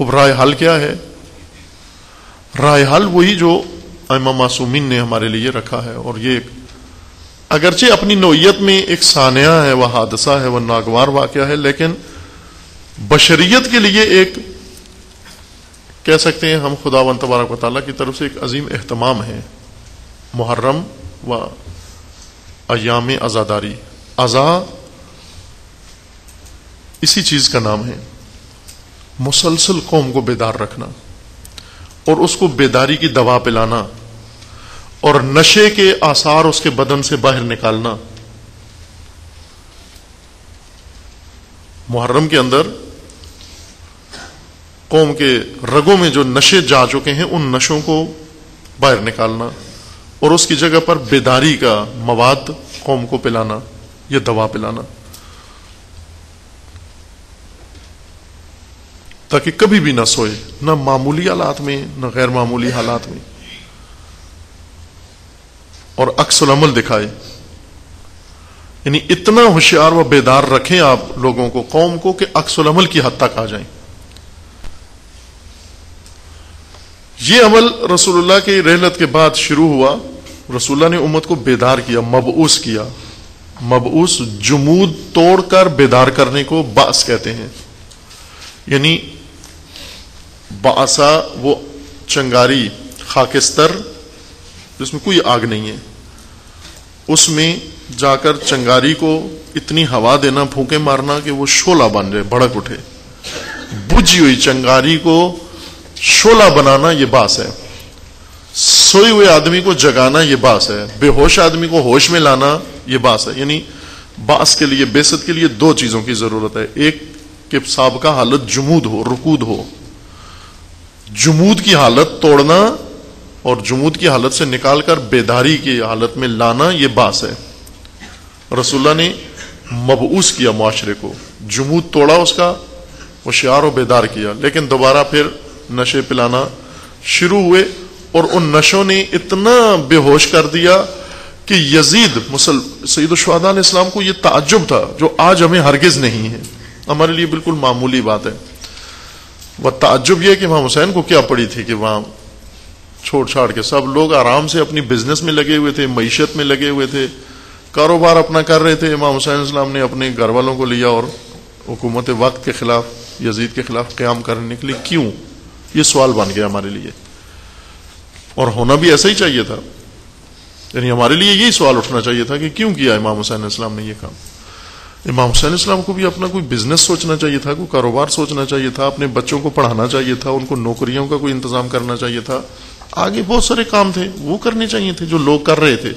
خوب رائے حل کیا ہے؟ رائے حل وہی جو ائمہ معصومین نے ہمارے لیے رکھا ہے، اور یہ اگرچہ اپنی نوعیت میں ایک سانحہ ہے، وہ حادثہ ہے، وہ ناگوار واقعہ ہے، لیکن بشریت کے لیے ایک کہہ سکتے ہیں ہم خداوند تبارک و تعالیٰ کی طرف سے ایک عظیم اہتمام ہے۔ محرم و ایام عزاداری، عزا اسی چیز کا نام ہے، مسلسل قوم کو بیدار رکھنا اور اس کو بیداری کی دوا پلانا اور نشے کے آثار اس کے بدن سے باہر نکالنا۔ محرم کے اندر قوم کے رگوں میں جو نشے جا چکے ہیں ان نشوں کو باہر نکالنا اور اس کی جگہ پر بیداری کا مواد قوم کو پلانا، یہ دوا پلانا، تاکہ کبھی بھی نہ سوئے، نہ معمولی حالات میں نہ غیر معمولی حالات میں، اور عکس العمل دکھائے۔ یعنی اتنا ہوشیار و بیدار رکھیں آپ لوگوں کو، قوم کو، کہ عکس العمل کی حد تک آ جائیں۔ یہ عمل رسول اللہ کی رحلت کے بعد شروع ہوا۔ رسول اللہ نے امت کو بیدار کیا، مبعوث کیا۔ مبعوث جمود توڑ کر بیدار کرنے کو بعث کہتے ہیں۔ یعنی بعثا وہ چنگاری خاکستر جس میں کوئی آگ نہیں ہے، اس میں جا کر چنگاری کو اتنی ہوا دینا، پھونکے مارنا کہ وہ شعلہ بن جائے، بھڑک اٹھے۔ بجھی ہوئی چنگاری کو شعلہ بنانا یہ باعث ہے، سوئے ہوئے آدمی کو جگانا یہ باعث ہے، بے ہوش آدمی کو ہوش میں لانا یہ باعث ہے۔ یعنی باعث کے لیے، بعثت کے لیے دو چیزوں کی ضرورت ہے، ایک کہ سابقہ حالت جمود ہو، رکود ہو، جمود کی حالت توڑنا اور جمود کی حالت سے نکال کر بیداری کی حالت میں لانا یہ باعث ہے۔ رسول اللہ نے مبعوث کیا معاشرے کو، جمود توڑا اس کا، ہوشیار و بیدار کیا، لیکن دوبارہ پھر نشے پلانا شروع ہوئے، اور ان نشوں نے اتنا بے ہوش کر دیا کہ یزید سید الشہداء علیہ السلام کو یہ تعجب تھا جو آج ہمیں ہرگز نہیں ہے، ہمارے لیے بالکل معمولی بات ہے۔ وہ تعجب یہ کہ امام حسین کو کیا پڑی تھی کہ وہاں چھوڑ چھاڑ کے سب لوگ آرام سے اپنی بزنس میں لگے ہوئے تھے، معیشت میں لگے ہوئے تھے، کاروبار اپنا کر رہے تھے، امام حسین السلام نے اپنے گھر والوں کو لیا اور حکومت وقت کے خلاف، یزید کے خلاف قیام کرنے کے لیے کیوں؟ یہ سوال بن گیا ہمارے لیے، اور ہونا بھی ایسا ہی چاہیے تھا۔ یعنی ہمارے لیے یہی سوال اٹھنا چاہیے تھا کہ کیوں کیا امام حسین علیہ السلام نے یہ کام۔ امام حسین علیہ السلام کو بھی اپنا کوئی بزنس سوچنا چاہیے تھا، کوئی کاروبار سوچنا چاہیے تھا، اپنے بچوں کو پڑھانا چاہیے تھا، ان کو نوکریوں کا کوئی انتظام کرنا چاہیے تھا، آگے بہت سارے کام تھے وہ کرنے چاہیے تھے جو لوگ کر رہے تھے۔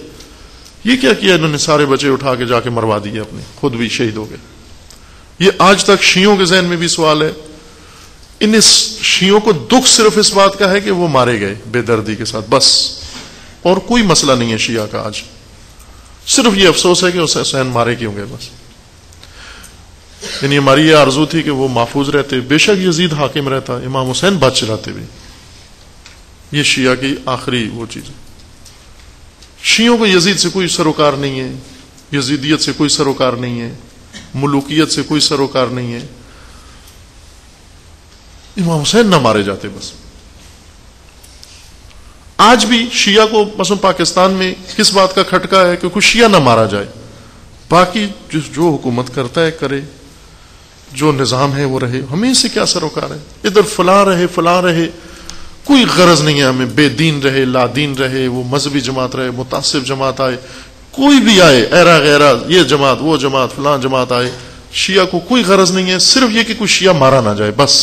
یہ کیا کیا انہوں نے؟ سارے بچے اٹھا کے جا کے مروا دیے اپنے، خود بھی شہید ہو گئے۔ یہ آج تک شیعوں کے ذہن میں بھی سوال ہے۔ ان شیعوں کو دکھ صرف اس بات کا ہے کہ وہ مارے گئے بے دردی کے ساتھ، بس، اور کوئی مسئلہ نہیں ہے شیعہ کا آج، صرف یہ افسوس ہے کہ حسین مارے کیوں گئے بس۔ یعنی ہماری یہ آرزو تھی کہ وہ محفوظ رہتے، بے شک یزید حاکم رہتا، امام حسین بچ رہتے بھی۔ یہ شیعہ کی آخری وہ چیز ہے۔ شیعوں کو یزید سے کوئی سروکار نہیں ہے، یزیدیت سے کوئی سروکار نہیں ہے، ملوکیت سے کوئی سروکار نہیں ہے۔ امام حسین نہ مارے جاتے بس۔ آج بھی شیعہ کو مثلا پاکستان میں کس بات کا کھٹکا ہے کہ کوئی شیعہ نہ مارا جائے، باقی جو حکومت کرتا ہے کرے، جو نظام ہے وہ رہے، ہمیں اس سے کیا سروکار ہے؟ ادھر فلاں رہے فلاں رہے، کوئی غرض نہیں ہے ہمیں، بے دین رہے لا دین رہے، وہ مذہبی جماعت رہے، متعصب جماعت آئے، کوئی بھی آئے، ایرا غیرہ، یہ جماعت وہ جماعت فلاں جماعت آئے، شیعہ کو کوئی غرض نہیں ہے، صرف یہ کہ کوئی شیعہ مارا نہ جائے بس۔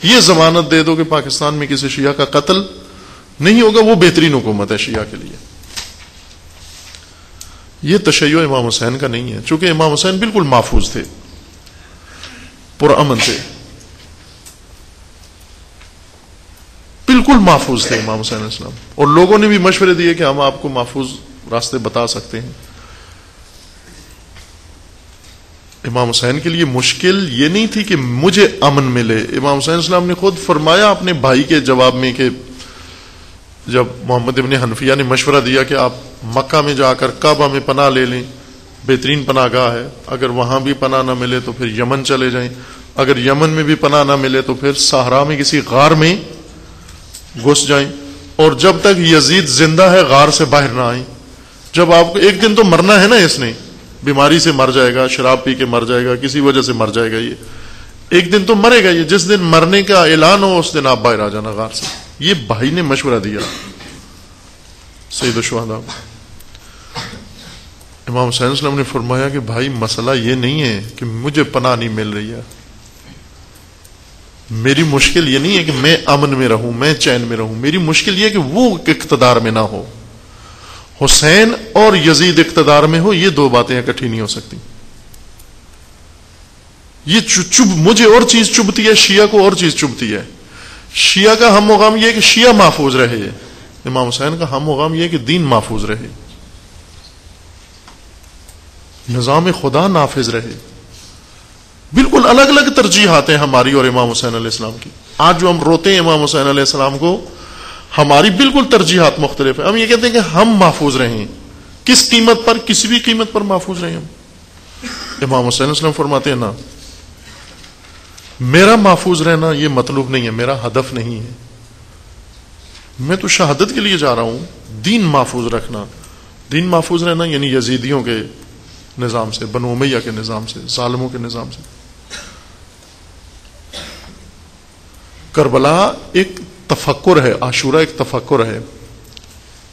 یہ ضمانت دے دو کہ پاکستان میں کسی شیعہ کا قتل نہیں ہوگا، وہ بہترین حکومت ہے شیعہ کے لیے۔ یہ تشیع امام حسین کا نہیں ہے، چونکہ امام حسین بالکل محفوظ تھے، پرامن تھے، بالکل محفوظ تھے امام حسین علیہ السلام، اور لوگوں نے بھی مشورے دیے کہ ہم آپ کو محفوظ راستے بتا سکتے ہیں۔ امام حسین کے لیے مشکل یہ نہیں تھی کہ مجھے امن ملے، امام حسین السلام نے خود فرمایا اپنے بھائی کے جواب میں کہ جب محمد ابن حنفیہ نے مشورہ دیا کہ آپ مکہ میں جا کر کعبہ میں پناہ لے لیں، بہترین پناہ گاہ ہے، اگر وہاں بھی پناہ نہ ملے تو پھر یمن چلے جائیں، اگر یمن میں بھی پناہ نہ ملے تو پھر صحرا میں کسی غار میں گھس جائیں، اور جب تک یزید زندہ ہے غار سے باہر نہ آئیں۔ جب آپ کو ایک دن تو مرنا ہے نا، اس نے بیماری سے مر جائے گا، شراب پی کے مر جائے گا، کسی وجہ سے مر جائے گا، یہ ایک دن تو مرے گا۔ یہ جس دن مرنے کا اعلان ہو اس دن آپ باہر آ جانا غار سے۔ یہ بھائی نے مشورہ دیا سید الشہداء۔ امام حسین علیہ السلام نے فرمایا کہ بھائی مسئلہ یہ نہیں ہے کہ مجھے پناہ نہیں مل رہی ہے، میری مشکل یہ نہیں ہے کہ میں امن میں رہوں، میں چین میں رہوں، میری مشکل یہ ہے کہ وہ اقتدار میں نہ ہو۔ حسین اور یزید اقتدار میں ہو، یہ دو باتیں اکٹھی نہیں ہو سکتی۔ یہ مجھے اور چیز چبھتی ہے، شیعہ کو اور چیز چبھتی ہے۔ شیعہ کا ہم و غم یہ کہ شیعہ محفوظ رہے، امام حسین کا ہم و غم یہ کہ دین محفوظ رہے، نظام خدا نافذ رہے۔ بالکل الگ الگ ترجیحات ہیں ہماری اور امام حسین علیہ السلام کی۔ آج جو ہم روتے ہیں امام حسین علیہ السلام کو، ہماری بالکل ترجیحات مختلف ہیں۔ ہم یہ کہتے ہیں کہ ہم محفوظ رہیں، کس قیمت پر؟ کسی بھی قیمت پر محفوظ رہیں ہم۔ امام حسین علیہ السلام فرماتے ہیں نا، میرا محفوظ رہنا یہ مطلوب نہیں ہے، میرا ہدف نہیں ہے، میں تو شہادت کے لیے جا رہا ہوں۔ دین محفوظ رکھنا، دین محفوظ رہنا یعنی یزیدیوں کے نظام سے، بنو امیہ کے نظام سے، ظالموں کے نظام سے۔ کربلا ایک تفکر ہے، عاشورہ ایک تفکر ہے،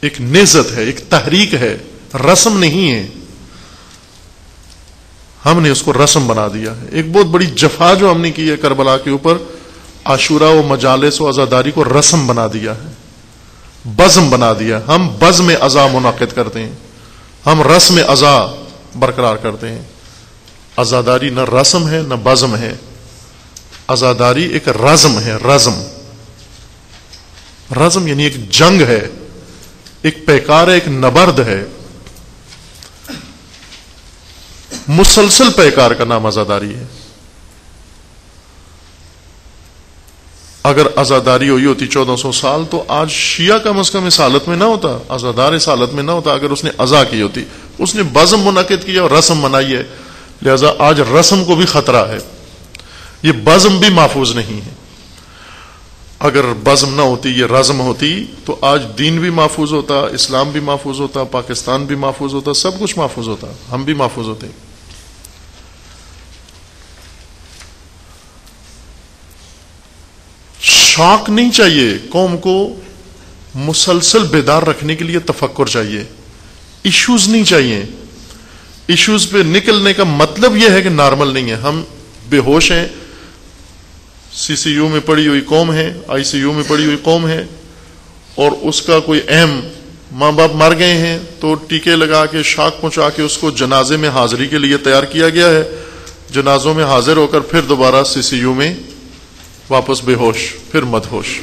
ایک نہضت ہے، ایک تحریک ہے، رسم نہیں ہے۔ ہم نے اس کو رسم بنا دیا ہے۔ ایک بہت بڑی جفا جو ہم نے کی ہے کربلا کے اوپر، عاشورہ و مجالس و عزاداری کو رسم بنا دیا ہے، بزم بنا دیا۔ ہم بزم عزا منعقد کرتے ہیں، ہم رسم عزا برقرار کرتے ہیں۔ عزاداری نہ رسم ہے نہ بزم ہے، عزاداری ایک رزم ہے، رزم رزم یعنی ایک جنگ ہے، ایک پیکار ہے، ایک نبرد ہے، مسلسل پیکار کا نام عزاداری ہے۔ اگر عزاداری ہوئی ہوتی 1400 سال تو آج شیعہ کم از کم اس حالت میں نہ ہوتا، عزادار اس حالت میں نہ ہوتا۔ اگر اس نے عزا کی ہوتی، اس نے بزم منعقد کیا اور رسم منائی ہے، لہذا آج رسم کو بھی خطرہ ہے، یہ بزم بھی محفوظ نہیں ہے۔ اگر بزم نہ ہوتی، یہ رزم ہوتی تو آج دین بھی محفوظ ہوتا، اسلام بھی محفوظ ہوتا، پاکستان بھی محفوظ ہوتا، سب کچھ محفوظ ہوتا، ہم بھی محفوظ ہوتے۔ شوق نہیں چاہیے قوم کو، مسلسل بیدار رکھنے کے لیے تفکر چاہیے، ایشوز نہیں چاہیے۔ ایشوز پہ نکلنے کا مطلب یہ ہے کہ نارمل نہیں ہے، ہم بے ہوش ہیں، سی سی یو میں پڑی ہوئی قوم ہے، آئی سی یو میں پڑی ہوئی قوم ہے، اور اس کا کوئی اہم ماں باپ مر گئے ہیں تو ٹیکے لگا کے شاک پہنچا کے اس کو جنازے میں حاضری کے لیے تیار کیا گیا ہے۔ جنازوں میں حاضر ہو کر پھر دوبارہ سی سی یو میں واپس بے ہوش، پھر مد ہوش۔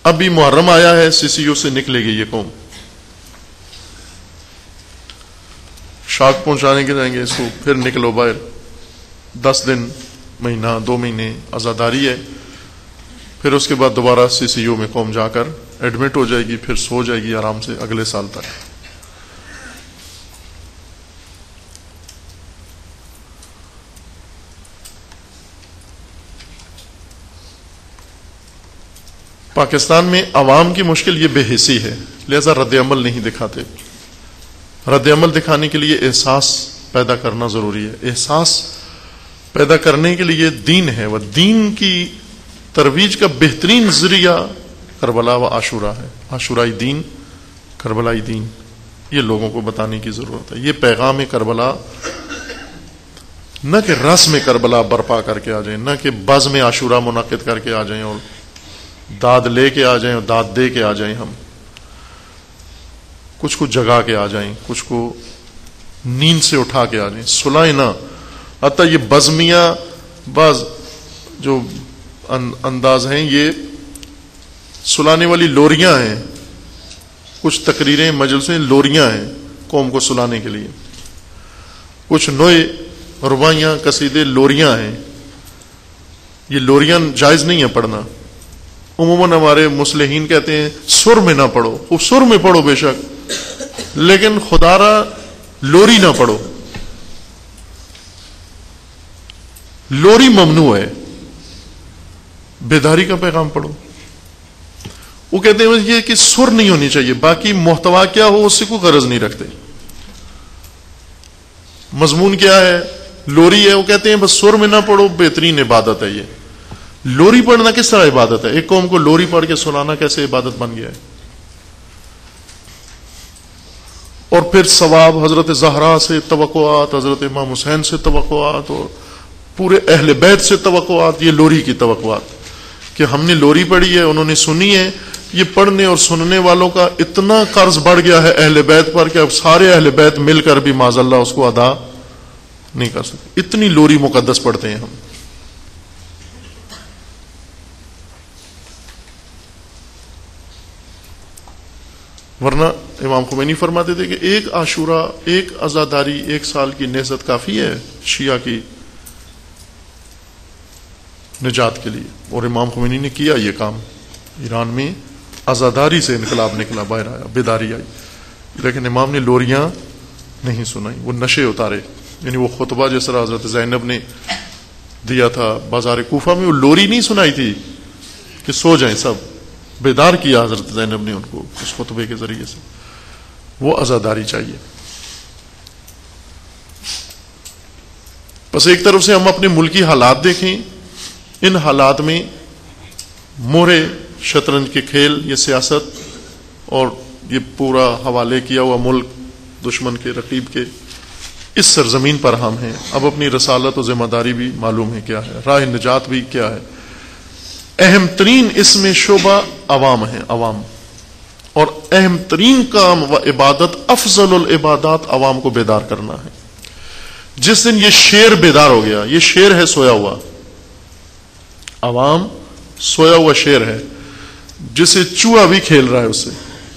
ابھی محرم آیا ہے، سی سی یو سے نکلے گی یہ قوم، شاک پہنچانے کے جائیں گے اس کو، پھر نکلو باہر، 10 دن، مہینہ، 2 مہینے عزاداری ہے، پھر اس کے بعد دوبارہ سی سی یو میں قوم جا کر ایڈمٹ ہو جائے گی، پھر سو جائے گی آرام سے اگلے سال تک۔ پاکستان میں عوام کی مشکل یہ بے حسی ہے، لہذا رد عمل نہیں دکھاتے۔ رد عمل دکھانے کے لیے احساس پیدا کرنا ضروری ہے۔ احساس پیدا کرنے کے لیے دین ہے، وہ دین کی ترویج کا بہترین ذریعہ کربلا و عاشورہ ہے۔ عاشورائی دین، کربلائی دین، یہ لوگوں کو بتانے کی ضرورت ہے۔ یہ پیغام کربلا نہ کہ رسم کربلا برپا کر کے آ جائیں، نہ کہ بزم عاشورہ منعقد کر کے آ جائیں اور داد لے کے آ جائیں اور داد دے کے آ جائیں، ہم کچھ کو جگا کے آ جائیں، کچھ کو نیند سے اٹھا کے آ جائیں، سلائیں نہ۔ حتیٰ یہ بزمیہ بعض جو انداز ہیں یہ سلانے والی لوریاں ہیں، کچھ تقریریں مجلسیں لوریاں ہیں قوم کو سلانے کے لیے، کچھ نوئے رباعیاں قصیدے لوریاں ہیں۔ یہ لوریاں جائز نہیں ہے پڑھنا۔ عموماً ہمارے مصلحین کہتے ہیں سر میں نہ پڑھو، وہ سر میں پڑھو بے شک، لیکن خدا را لوری نہ پڑھو۔ لوری ممنوع ہے، بیداری کا پیغام پڑھو. وہ کہتے ہیں یہ کہ سر نہیں ہونی چاہیے، باقی محتوا کیا ہو اس سے کوئی غرض نہیں رکھتے. مضمون کیا ہے؟ لوری ہے، وہ کہتے ہیں بس سر میں نہ پڑھو، بہترین عبادت ہے. یہ لوری پڑھنا کس طرح عبادت ہے؟ ایک قوم کو لوری پڑھ کے سنانا کیسے عبادت بن گیا ہے؟ اور پھر ثواب حضرت زہرا سے توقعات، حضرت امام حسین سے توقعات، اور پورے اہل بیت سے توقعات. یہ لوری کی توقعات کہ ہم نے لوری پڑھی ہے، انہوں نے سنی ہے. یہ پڑھنے اور سننے والوں کا اتنا قرض بڑھ گیا ہے اہل بیت پر کہ اب سارے اہل بیت مل کر بھی معاذ اللہ اس کو ادا نہیں کر سکتے. اتنی لوری مقدس پڑھتے ہیں ہم. ورنہ امام خمینی فرماتے تھے کہ ایک عاشورہ، ایک عزاداری، ایک سال کی نہضت کافی ہے شیعہ کی نجات کے لیے. اور امام خمینی نے کیا یہ کام. ایران میں عزاداری سے انقلاب نکلا، باہر آیا، بیداری آئی. لیکن امام نے لوریاں نہیں سنائی، وہ نشے اتارے. یعنی وہ خطبہ جس طرح حضرت زینب نے دیا تھا بازار کوفہ میں، وہ لوری نہیں سنائی تھی کہ سو جائیں سب. بیدار کیا حضرت زینب نے ان کو اس خطبے کے ذریعے سے. وہ عزاداری چاہیے. بس ایک طرف سے ہم اپنے ملکی حالات دیکھیں، ان حالات میں مورے شطرنج کے کھیل، یہ سیاست اور یہ پورا حوالے کیا ہوا ملک دشمن کے، رقیب کے، اس سرزمین پر ہم ہیں. اب اپنی رسالت و ذمہ داری بھی معلوم ہے کیا ہے، راہ نجات بھی کیا ہے. اہم ترین اس میں شعبہ عوام ہے، عوام. اور اہم ترین کام و عبادت، افضل العبادات عوام کو بیدار کرنا ہے. جس دن یہ شیر بیدار ہو گیا، یہ شیر ہے سویا ہوا، عوام سویا ہوا شیر ہے جسے چوہا بھی کھیل رہا ہے. اس سے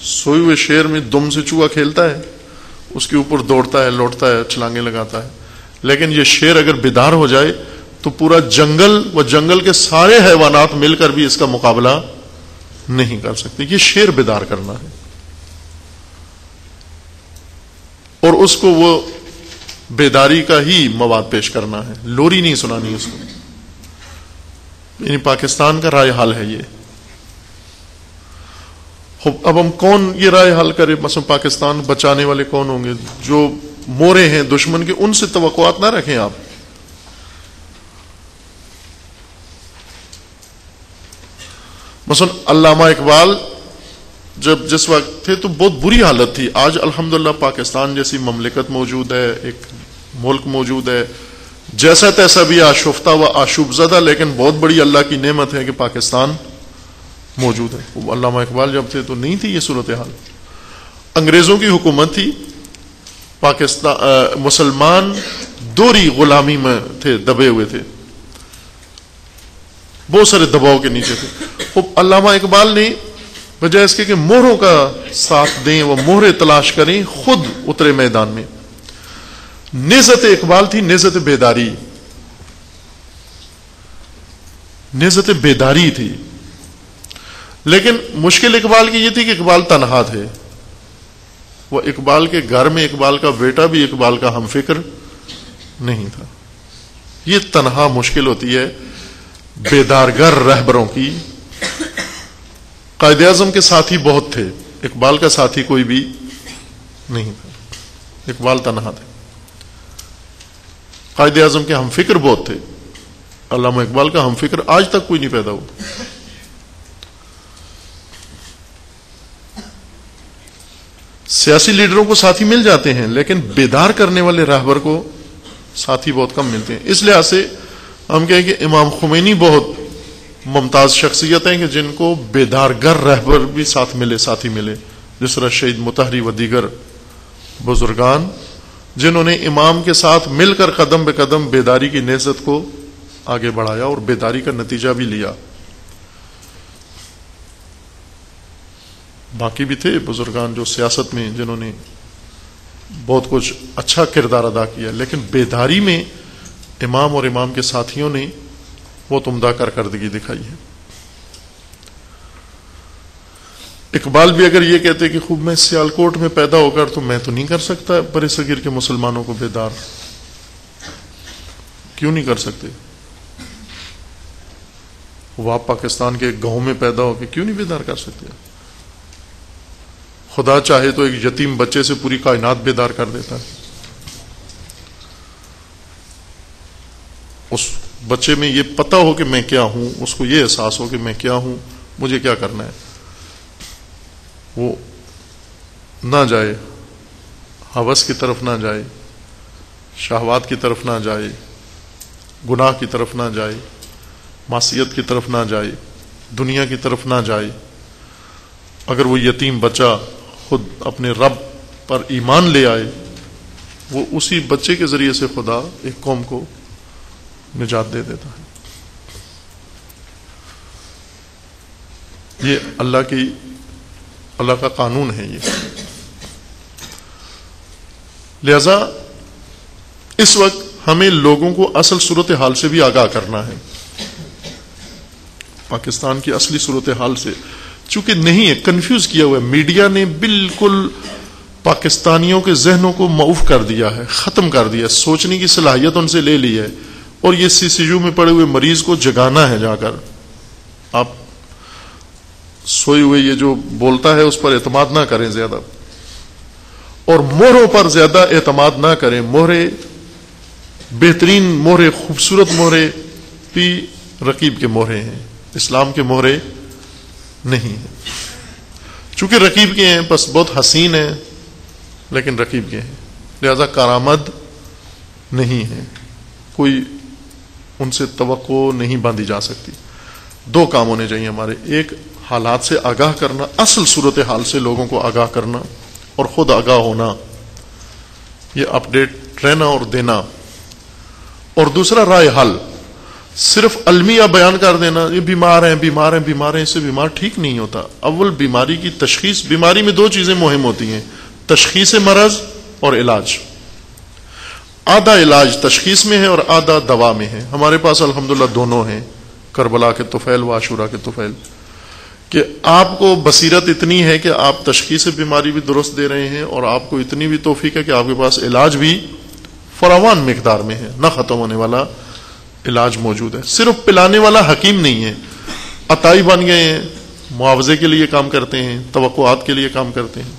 سوئے ہوئے شیر میں دم سے چوہا کھیلتا ہے، اس کے اوپر دوڑتا ہے، لوٹتا ہے، چھلانگیں لگاتا ہے. لیکن یہ شیر اگر بیدار ہو جائے تو پورا جنگل و جنگل کے سارے حیوانات مل کر بھی اس کا مقابلہ نہیں کر سکتے. یہ شیر بیدار کرنا ہے. اور اس کو وہ بیداری کا ہی مواد پیش کرنا ہے، لوری نہیں سنانی اس کو. یعنی پاکستان کا رائے حل ہے یہ. اب ہم کون یہ رائے حل کرے؟ مثلا پاکستان بچانے والے کون ہوں گے؟ جو مورے ہیں دشمن کے، ان سے توقعات نہ رکھیں آپ. مثلا علامہ اقبال جس وقت تھے تو بہت بری حالت تھی. آج الحمدللہ پاکستان جیسی مملکت موجود ہے، ایک ملک موجود ہے، جیسا تیسا بھی آشفتہ و آشوب زدہ، لیکن بہت بڑی اللہ کی نعمت ہے کہ پاکستان موجود ہے. علامہ اقبال جب تھے تو نہیں تھی یہ صورتحال. انگریزوں کی حکومت تھی، پاکستان مسلمان دوری غلامی میں تھے، دبے ہوئے تھے، بہت سارے دباؤ کے نیچے تھے. علامہ اقبال نے بجائے اس کے کہ مہروں کا ساتھ دیں، وہ مہرے تلاش کریں، خود اترے میدان میں. نہضت اقبال تھی نہضت بیداری، نہضت بیداری تھی. لیکن مشکل اقبال کی یہ تھی کہ اقبال تنہا تھے. وہ اقبال کے گھر میں اقبال کا بیٹا بھی اقبال کا ہم فکر نہیں تھا. یہ تنہا مشکل ہوتی ہے بیدارگر رہبروں کی. قائد اعظم کے ساتھی بہت تھے، اقبال کا ساتھی کوئی بھی نہیں تھا. اقبال تنہا تھے. قائد اعظم کے ہم فکر بہت تھے. علامہ اقبال کا ہم فکر آج تک کوئی نہیں پیدا ہوا. سیاسی لیڈروں کو ساتھی مل جاتے ہیں، لیکن بیدار کرنے والے رہبر کو ساتھی بہت کم ملتے ہیں. اس لحاظ سے ہم کہیں کہ امام خمینی بہت ممتاز شخصیت ہیں کہ جن کو بیدارگر رہبر بھی ساتھ ملے، ساتھی ملے، جس طرح شہید مطہری و دیگر بزرگان جنہوں نے امام کے ساتھ مل کر قدم بے قدم بیداری کی نہضت کو آگے بڑھایا اور بیداری کا نتیجہ بھی لیا. باقی بھی تھے بزرگان جو سیاست میں جنہوں نے بہت کچھ اچھا کردار ادا کیا، لیکن بیداری میں امام اور امام کے ساتھیوں نے بہت عمدہ کارکردگی دکھائی ہے. اقبال بھی اگر یہ کہتے کہ خوب میں سیالکوٹ میں پیدا ہو کر تو میں تو نہیں کر سکتا برصغیر کے مسلمانوں کو بیدار. کیوں نہیں کر سکتے؟ وہ آپ پاکستان کے گاؤں میں پیدا ہو کے کیوں نہیں بیدار کر سکتے؟ خدا چاہے تو ایک یتیم بچے سے پوری کائنات بیدار کر دیتا ہے. اس بچے میں یہ پتہ ہو کہ میں کیا ہوں، اس کو یہ احساس ہو کہ میں کیا ہوں، مجھے کیا کرنا ہے. وہ نہ جائے ہوس کی طرف، نہ جائے شہوات کی طرف، نہ جائے گناہ کی طرف، نہ جائے معصیت کی طرف، نہ جائے دنیا کی طرف، نہ جائے. اگر وہ یتیم بچہ خود اپنے رب پر ایمان لے آئے، وہ اسی بچے کے ذریعے سے خدا ایک قوم کو نجات دے دیتا ہے. یہ اللہ کا قانون ہے. یہ لہذا اس وقت ہمیں لوگوں کو اصل صورتحال سے بھی آگاہ کرنا ہے، پاکستان کی اصلی صورتحال سے، چونکہ نہیں ہے، کنفیوز کیا ہوا ہے. میڈیا نے بالکل پاکستانیوں کے ذہنوں کو معوف کر دیا ہے، ختم کر دیا ہے، سوچنے کی صلاحیت ان سے لے لی ہے. اور یہ CCU میں پڑے ہوئے مریض کو جگانا ہے. جا کر آپ سوئے ہوئے یہ جو بولتا ہے اس پر اعتماد نہ کریں زیادہ، اور مہروں پر زیادہ اعتماد نہ کریں. مہرے بہترین مہرے، خوبصورت مہرے بھی رقیب کے مہرے ہیں، اسلام کے مہرے نہیں ہیں. چونکہ رقیب کے ہیں، بس بہت حسین ہیں لیکن رقیب کے ہیں، لہذا کارآمد نہیں ہے، کوئی ان سے توقع نہیں باندھی جا سکتی. دو کام ہونے چاہیے ہمارے: ایک حالات سے آگاہ کرنا، اصل صورتحال سے لوگوں کو آگاہ کرنا اور خود آگاہ ہونا، یہ اپ ڈیٹ رہنا اور دینا. اور دوسرا رائے حل. صرف المیہ بیان کر دینا یہ بیمار ہیں بیمار ہیں بیمار ہیں، اس سے بیمار ٹھیک نہیں ہوتا. اول بیماری کی تشخیص. بیماری میں دو چیزیں مہم ہوتی ہیں: تشخیص مرض اور علاج. آدھا علاج تشخیص میں ہے اور آدھا دوا میں ہے. ہمارے پاس الحمدللہ دونوں ہیں، کربلا کے طفیل و عاشورہ کے طفیل، کہ آپ کو بصیرت اتنی ہے کہ آپ تشخیص بیماری بھی درست دے رہے ہیں، اور آپ کو اتنی بھی توفیق ہے کہ آپ کے پاس علاج بھی فراوان مقدار میں ہے، نہ ختم ہونے والا علاج موجود ہے. صرف پلانے والا حکیم نہیں ہے، عطائی بن گئے ہیں، معاوضے کے لیے کام کرتے ہیں، توقعات کے لیے کام کرتے ہیں.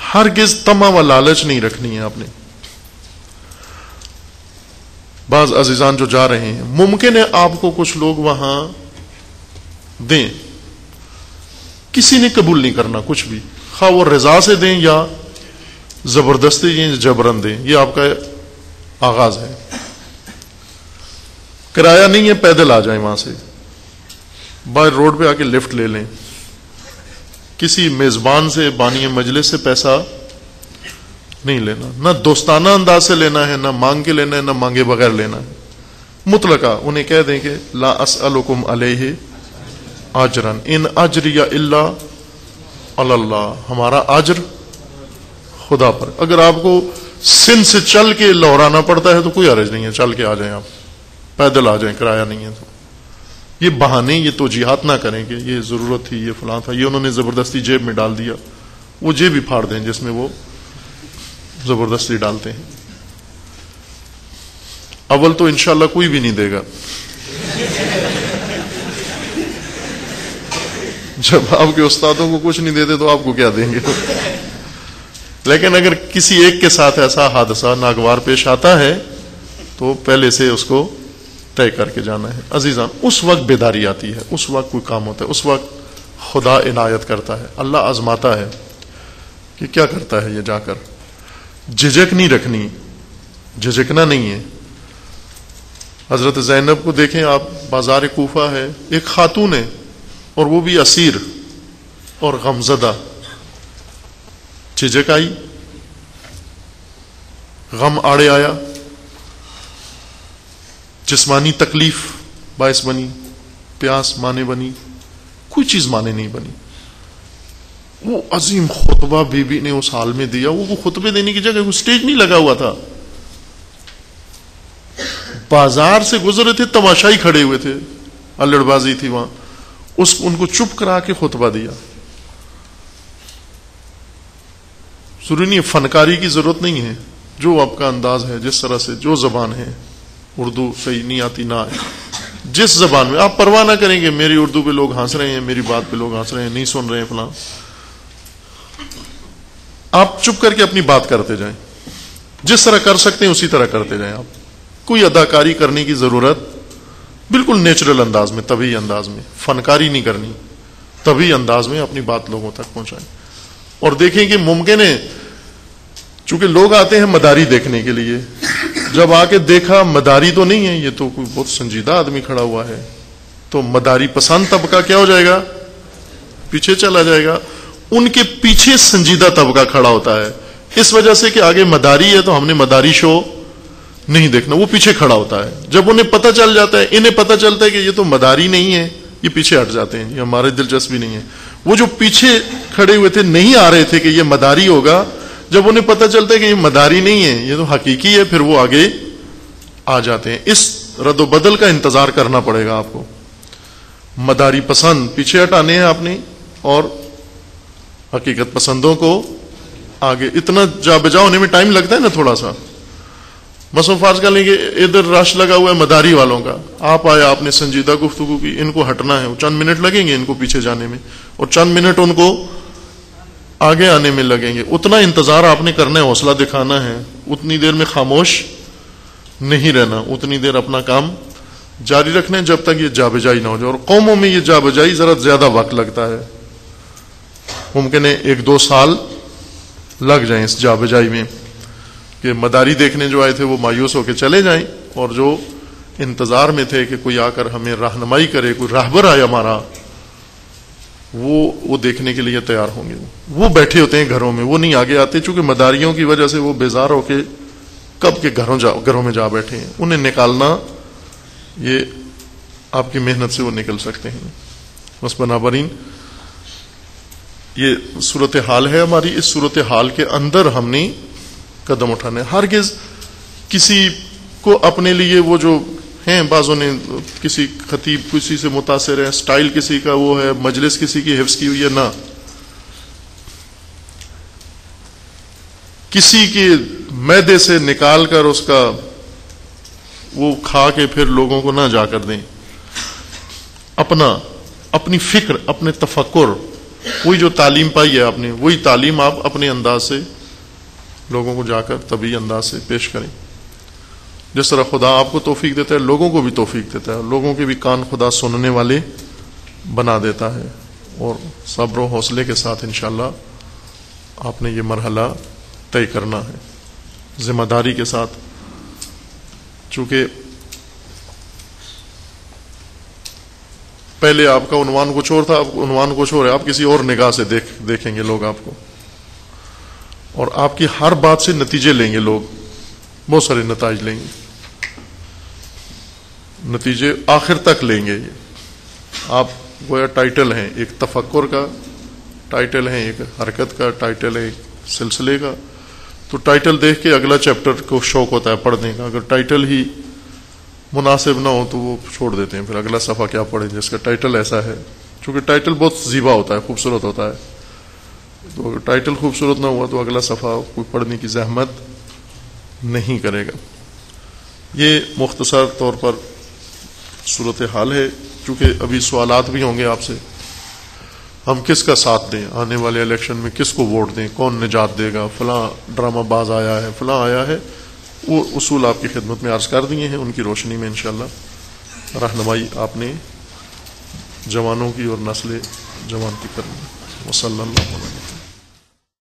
ہرگز طمع و لالچ نہیں رکھنی ہے آپ نے. بعض عزیزان جو جا رہے ہیں، ممکن ہے آپ کو کچھ لوگ وہاں دیں، کسی نے قبول نہیں کرنا کچھ بھی، خواہ وہ رضا سے دیں یا زبردستی دیں، جبرن دیں. یہ آپ کا آغاز ہے. کرایہ نہیں ہے، پیدل آ جائیں وہاں سے، باہر روڈ پہ آ کے لفٹ لے لیں. کسی میزبان سے، بانی مجلس سے پیسہ نہیں لینا، نہ دوستانہ انداز سے لینا ہے، نہ مانگ کے لینا ہے، نہ مانگے بغیر لینا ہے. مطلقہ انہیں کہہ دیں کہ لا اسألکم علیہ اجرا ان اجریہ الا علی اللہ، ہمارا اجر خدا پر. اگر آپ کو سندھ سے چل کے لاہور آنا پڑتا ہے تو کوئی حرج نہیں ہے، چل کے آ جائیں، آپ پیدل آ جائیں، کرایہ نہیں ہے. تو یہ بہانے، یہ توجیحات نہ کریں کہ یہ ضرورت تھی، یہ فلاں تھا، یہ انہوں نے زبردستی جیب میں ڈال دیا. وہ جیب ہی پھاڑ دیں جس میں وہ زبردستی ڈالتے ہیں. اول تو انشاءاللہ کوئی بھی نہیں دے گا. جب آپ کے استادوں کو کچھ نہیں دیتے تو آپ کو کیا دیں گے؟ لیکن اگر کسی ایک کے ساتھ ایسا حادثہ ناگوار پیش آتا ہے تو پہلے سے اس کو طے کر کے جانا ہے. عزیزان، اس وقت بیداری آتی ہے، اس وقت کوئی کام ہوتا ہے، اس وقت خدا عنایت کرتا ہے، اللہ آزماتا ہے کہ کیا کرتا ہے یہ. جا کر جھجک نہیں رکھنی، جھجکنا نہیں ہے. حضرت زینب کو دیکھیں آپ، بازار کوفہ ہے، ایک خاتون ہے اور وہ بھی اسیر اور غمزدہ. جھجک آئی، غم آڑے آیا، جسمانی تکلیف باعث بنی، پیاس مانے بنی، کوئی چیز مانے نہیں بنی. وہ عظیم خطبہ بی بی نے اس حال میں دیا. وہ خطبے دینے کی جگہ اسٹیج نہیں لگا ہوا تھا، بازار سے گزرے تھے، تماشائی کھڑے ہوئے تھے، الڑ بازی تھی وہاں، ان کو چپ کرا کے خطبہ دیا. ضروری نہیں فنکاری کی ضرورت نہیں ہے، جو آپ کا انداز ہے، جس طرح سے جو زبان ہے، اردو صحیح نہیں آتی نہ آئے، جس زبان میں آپ پرواہ نہ کریں کہ میری اردو پہ لوگ ہنس رہے ہیں، میری بات پہ لوگ ہنس رہے ہیں، نہیں سن رہے ہیں فلاں، آپ چپ کر کے اپنی بات کرتے جائیں، جس طرح کر سکتے ہیں اسی طرح کرتے جائیں. آپ کوئی اداکاری کرنے کی ضرورت، بالکل نیچرل انداز میں، طبیعی انداز میں، فنکاری نہیں کرنی، طبیعی انداز میں اپنی بات لوگوں تک پہنچائیں. اور دیکھیں کہ ممکن ہے، چونکہ لوگ آتے ہیں مداری دیکھنے کے لیے، جب آ کے دیکھا مداری تو نہیں ہے، یہ تو کوئی بہت سنجیدہ آدمی کھڑا ہوا ہے، تو مداری پسند طبقہ کیا ہو جائے گا؟ پیچھے چلا جائے گا. ان کے پیچھے سنجیدہ طبقہ کھڑا ہوتا ہے، اس وجہ سے کہ آگے مداری ہے تو ہم نے مداری شو نہیں دیکھنا، وہ پیچھے کھڑا ہوتا ہے. جب انہیں پتہ چل جاتا ہے، انہیں پتہ چلتا ہے کہ یہ تو مداری نہیں ہے، یہ پیچھے ہٹ جاتے ہیں، یہ ہمارے دلچسپی نہیں ہے. وہ جو پیچھے کھڑے ہوئے تھے، نہیں آ رہے تھے کہ یہ مداری ہوگا، جب انہیں پتہ چلتا ہے کہ یہ مداری نہیں ہے، یہ تو حقیقی ہے، پھر وہ آگے آ جاتے ہیں. اس رد و بدل کا انتظار کرنا پڑے گا آپ کو. مداری پسند پیچھے ہٹانے ہیں آپ نے، اور حقیقت پسندوں کو آگے. اتنا جا بجا ہونے میں ٹائم لگتا ہے نا تھوڑا سا. مثلا فرض کر لیں کہ ادھر رش لگا ہوا ہے مداری والوں کا، آپ آئے، آپ نے سنجیدہ گفتگو کی، ان کو ہٹنا ہے، چند منٹ لگیں گے ان کو پیچھے جانے میں، اور چند منٹ ان کو آگے آنے میں لگیں گے. اتنا انتظار آپ نے کرنا ہے، حوصلہ دکھانا ہے، اتنی دیر میں خاموش نہیں رہنا، اتنی دیر اپنا کام جاری رکھنا ہے جب تک یہ جا بجائی نہ ہو جائے. اور قوموں میں یہ جا بجائی ذرا زیادہ وقت لگتا ہے، ممکن ہے 1-2 سال لگ جائیں اس جا بجائی میں، کہ مداری دیکھنے جو آئے تھے وہ مایوس ہو کے چلے جائیں، اور جو انتظار میں تھے کہ کوئی آ کر ہمیں رہنمائی کرے، کوئی راہبر آئے ہمارا، وہ دیکھنے کے لیے تیار ہوں گے. وہ بیٹھے ہوتے ہیں گھروں میں، وہ نہیں آگے آتے، چونکہ مداریوں کی وجہ سے وہ بیزار ہو کے کب کے گھروں میں جا بیٹھے ہیں. انہیں نکالنا، یہ آپ کی محنت سے وہ نکل سکتے ہیں. بس بنابراین یہ صورتحال ہے ہماری. اس صورتحال کے اندر ہم نے قدم اٹھانے. ہرگز کسی کو اپنے لیے وہ جو ہیں، بعضوں نے کسی خطیب کسی سے متاثر ہے، سٹائل کسی کا وہ ہے، مجلس کسی کی حفظ کی ہوئی ہے، نہ. کسی کے معدے سے نکال کر اس کا وہ کھا کے پھر لوگوں کو نہ جا کر دیں. اپنی فکر، اپنے تفکر، وہی جو تعلیم پائی ہے آپ نے، وہی تعلیم آپ اپنے انداز سے لوگوں کو جا کر طبیعی انداز سے پیش کریں. جس طرح خدا آپ کو توفیق دیتا ہے، لوگوں کو بھی توفیق دیتا ہے، لوگوں کے بھی کان خدا سننے والے بنا دیتا ہے. اور صبر و حوصلے کے ساتھ انشاءاللہ آپ نے یہ مرحلہ طے کرنا ہے، ذمہ داری کے ساتھ. چونکہ پہلے آپ کا عنوان کچھ اور تھا، اب عنوان کچھ اور ہے، آپ کسی اور نگاہ سے دیکھیں گے لوگ آپ کو، اور آپ کی ہر بات سے نتیجے لیں گے لوگ، بہت سارے نتائج لیں گے، نتیجے آخر تک لیں گے. یہ آپ گویا ٹائٹل ہیں، ایک تفکر کا ٹائٹل ہے، ایک حرکت کا ٹائٹل ہے، ایک سلسلے کا. تو ٹائٹل دیکھ کے اگلا چیپٹر کو شوق ہوتا ہے پڑھنے کا. اگر ٹائٹل ہی مناسب نہ ہو تو وہ چھوڑ دیتے ہیں، پھر اگلا صفحہ کیا پڑھیں جس کا ٹائٹل ایسا ہے. چونکہ ٹائٹل بہت زیبا ہوتا ہے، خوبصورت ہوتا ہے، تو اگر ٹائٹل خوبصورت نہ ہوا تو اگلا صفحہ کوئی پڑھنے کی زحمت نہیں کرے گا. یہ مختصر طور پر صورتحال ہے. چونکہ ابھی سوالات بھی ہوں گے آپ سے، ہم کس کا ساتھ دیں، آنے والے الیکشن میں کس کو ووٹ دیں، کون نجات دے گا، فلاں ڈرامہ باز آیا ہے، فلاں آیا ہے. وہ اصول آپ کی خدمت میں عرض کر دیے ہیں، ان کی روشنی میں انشاءاللہ رہنمائی آپ نے جوانوں کی اور نسل جوان کی کرنی. وصلی اللہ علیہ وسلم.